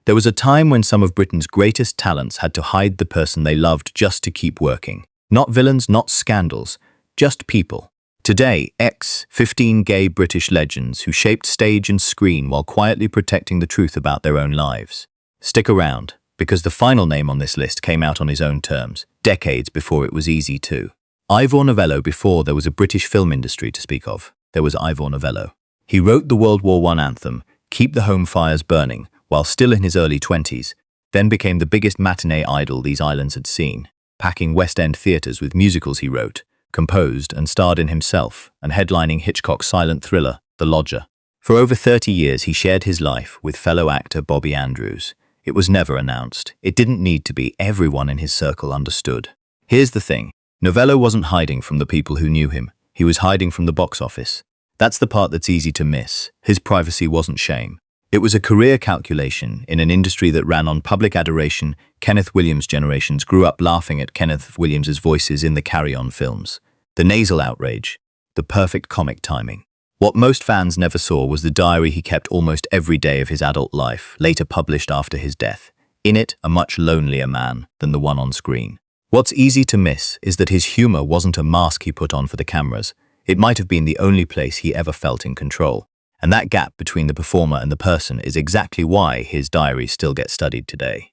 There was a time when some of Britain's greatest talents had to hide the person they loved just to keep working. Not villains, not scandals, just people. Today, 15 gay British legends who shaped stage and screen while quietly protecting the truth about their own lives. Stick around, because the final name on this list came out on his own terms, decades before it was easy to. Ivor Novello. Before there was a British film industry to speak of, there was Ivor Novello. He wrote the World War I anthem, Keep the Home Fires Burning, while still in his early 20s, then became the biggest matinee idol these islands had seen, packing West End theatres with musicals he wrote, composed and starred in himself, and headlining Hitchcock's silent thriller, The Lodger. For over 30 years he shared his life with fellow actor Bobby Andrews. It was never announced. It didn't need to be. Everyone in his circle understood. Here's the thing. Novello wasn't hiding from the people who knew him. He was hiding from the box office. That's the part that's easy to miss. His privacy wasn't shame. It was a career calculation in an industry that ran on public adoration. Kenneth Williams' generations grew up laughing at Kenneth Williams' voices in the Carry On films. The nasal outrage, the perfect comic timing. What most fans never saw was the diary he kept almost every day of his adult life, later published after his death. In it, a much lonelier man than the one on screen. What's easy to miss is that his humor wasn't a mask he put on for the cameras. It might have been the only place he ever felt in control. And that gap between the performer and the person is exactly why his diaries still get studied today.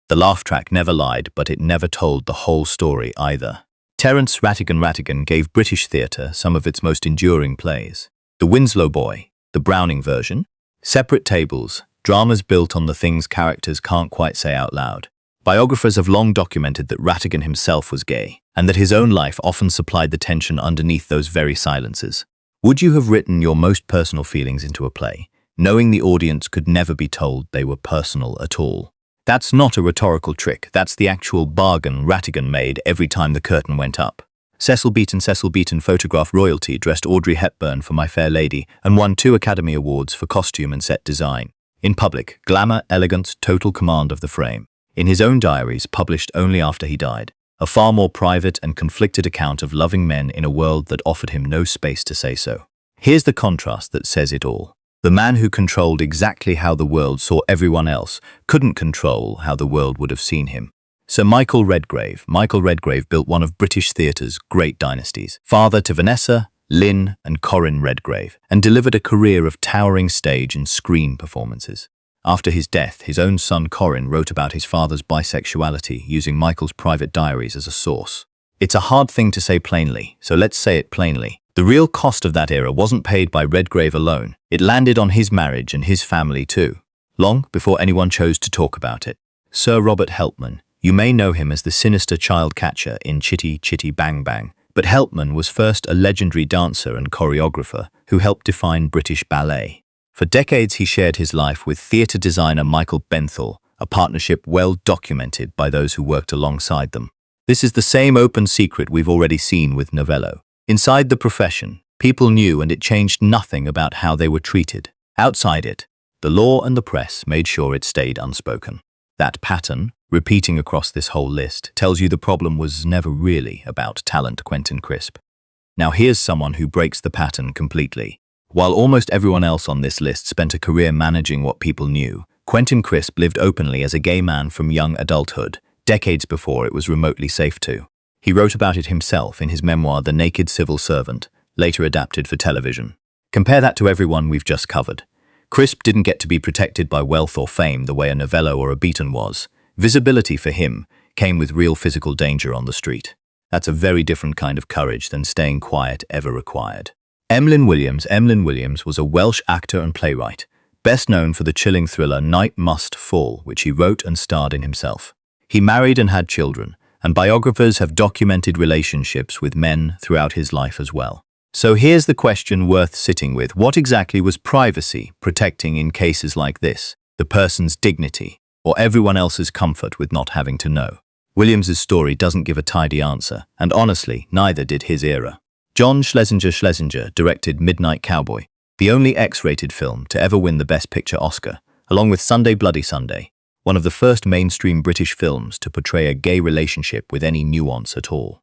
The laugh track never lied, but it never told the whole story either. Terence Rattigan gave British theatre some of its most enduring plays. The Winslow Boy, the Browning version, separate tables, dramas built on the things characters can't quite say out loud. Biographers have long documented that Rattigan himself was gay, and that his own life often supplied the tension underneath those very silences. Would you have written your most personal feelings into a play, knowing the audience could never be told they were personal at all? That's not a rhetorical trick, that's the actual bargain Rattigan made every time the curtain went up. Cecile Beaton photographed royalty, dressed Audrey Hepburn for My Fair Lady, and won 2 Academy Awards for costume and set design. In public, glamour, elegance, total command of the frame. In his own diaries, published only after he died, a far more private and conflicted account of loving men in a world that offered him no space to say so. Here's the contrast that says it all. The man who controlled exactly how the world saw everyone else couldn't control how the world would have seen him. Sir Michael Redgrave built one of British theatre's great dynasties, father to Vanessa, Lynn, and Corinne Redgrave, and delivered a career of towering stage and screen performances. After his death, his own son Corin wrote about his father's bisexuality using Michael's private diaries as a source. It's a hard thing to say plainly, so let's say it plainly. The real cost of that era wasn't paid by Redgrave alone. It landed on his marriage and his family too, long before anyone chose to talk about it. Sir Robert Helpman. You may know him as the sinister child catcher in Chitty Chitty Bang Bang, but Helpman was first a legendary dancer and choreographer who helped define British ballet. For decades he shared his life with theatre designer Michael Benthall, a partnership well documented by those who worked alongside them. This is the same open secret we've already seen with Novello. Inside the profession, people knew, and it changed nothing about how they were treated. Outside it, the law and the press made sure it stayed unspoken. That pattern, repeating across this whole list, tells you the problem was never really about talent. Quentin Crisp. Now here's someone who breaks the pattern completely. While almost everyone else on this list spent a career managing what people knew, Quentin Crisp lived openly as a gay man from young adulthood, decades before it was remotely safe to. He wrote about it himself in his memoir The Naked Civil Servant, later adapted for television. Compare that to everyone we've just covered. Crisp didn't get to be protected by wealth or fame the way a Novello or a Beaton was. Visibility for him came with real physical danger on the street. That's a very different kind of courage than staying quiet ever required. Emlyn Williams was a Welsh actor and playwright, best known for the chilling thriller Night Must Fall, which he wrote and starred in himself. He married and had children, and biographers have documented relationships with men throughout his life as well. So here's the question worth sitting with. What exactly was privacy protecting in cases like this? The person's dignity, or everyone else's comfort with not having to know? Williams's story doesn't give a tidy answer, and honestly, neither did his era. John Schlesinger directed Midnight Cowboy, the only X-rated film to ever win the Best Picture Oscar, along with Sunday Bloody Sunday, one of the first mainstream British films to portray a gay relationship with any nuance at all.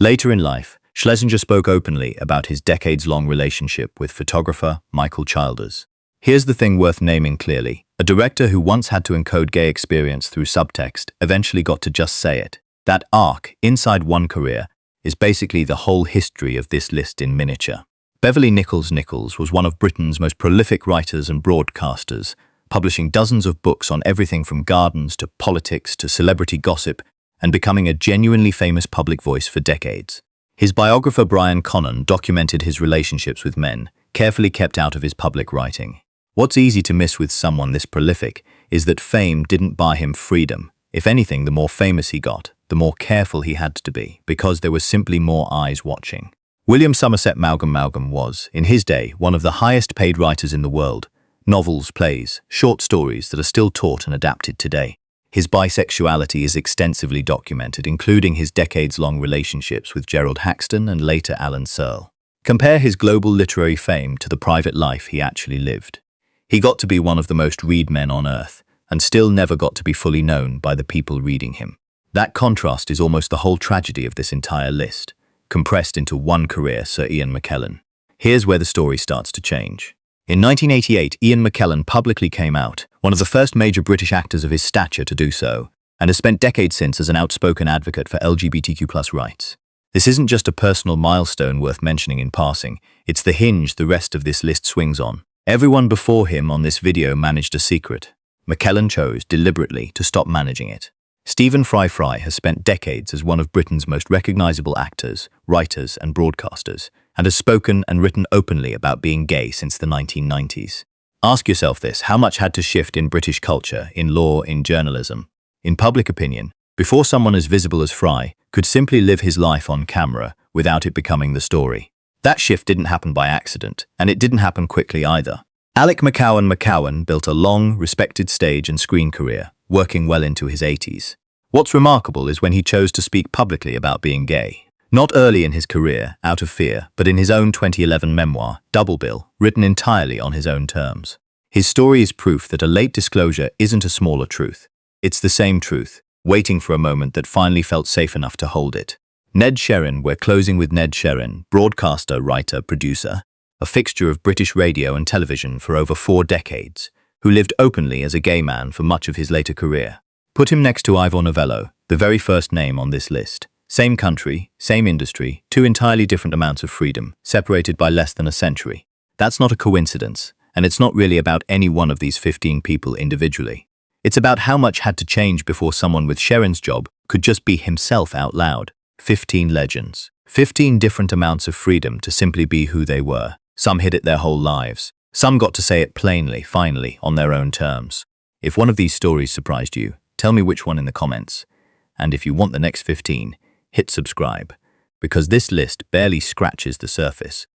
Later in life, Schlesinger spoke openly about his decades-long relationship with photographer Michael Childers. Here's the thing worth naming clearly. A director who once had to encode gay experience through subtext eventually got to just say it. That arc, inside one career, is basically the whole history of this list in miniature. Beverley Nichols was one of Britain's most prolific writers and broadcasters, publishing dozens of books on everything from gardens to politics to celebrity gossip, and becoming a genuinely famous public voice for decades. His biographer Brian Connon documented his relationships with men, carefully kept out of his public writing. What's easy to miss with someone this prolific is that fame didn't buy him freedom. If anything, the more famous he got, the more careful he had to be, because there was simply more eyes watching. William Somerset Maugham was, in his day, one of the highest-paid writers in the world. Novels, plays, short stories that are still taught and adapted today. His bisexuality is extensively documented, including his decades-long relationships with Gerald Haxton and later Alan Searle. Compare his global literary fame to the private life he actually lived. He got to be one of the most read men on earth, and still never got to be fully known by the people reading him. That contrast is almost the whole tragedy of this entire list, compressed into one career, Sir Ian McKellen. Here's where the story starts to change. In 1988, Ian McKellen publicly came out, one of the first major British actors of his stature to do so, and has spent decades since as an outspoken advocate for LGBTQ+ rights. This isn't just a personal milestone worth mentioning in passing, it's the hinge the rest of this list swings on. Everyone before him on this video managed a secret. McKellen chose, deliberately, to stop managing it. Stephen Fry has spent decades as one of Britain's most recognizable actors, writers, and broadcasters, and has spoken and written openly about being gay since the 1990s. Ask yourself this: how much had to shift in British culture, in law, in journalism, in public opinion, before someone as visible as Fry could simply live his life on camera without it becoming the story? That shift didn't happen by accident, and it didn't happen quickly either. Alec McCowan built a long, respected stage and screen career, working well into his 80s. What's remarkable is when he chose to speak publicly about being gay. Not early in his career, out of fear, but in his own 2011 memoir, Double Bill, written entirely on his own terms. His story is proof that a late disclosure isn't a smaller truth. It's the same truth, waiting for a moment that finally felt safe enough to hold it. Ned Sherrin, we're closing with Ned Sherrin, broadcaster, writer, producer, a fixture of British radio and television for over 4 decades, who lived openly as a gay man for much of his later career. Put him next to Ivor Novello, the very first name on this list. Same country, same industry, 2 entirely different amounts of freedom, separated by less than a century. That's not a coincidence, and it's not really about any one of these 15 people individually. It's about how much had to change before someone with Sherrin's job could just be himself out loud. 15 legends. 15 different amounts of freedom to simply be who they were. Some hid it their whole lives. Some got to say it plainly, finally, on their own terms. If one of these stories surprised you, tell me which one in the comments. And if you want the next 15, hit subscribe, because this list barely scratches the surface.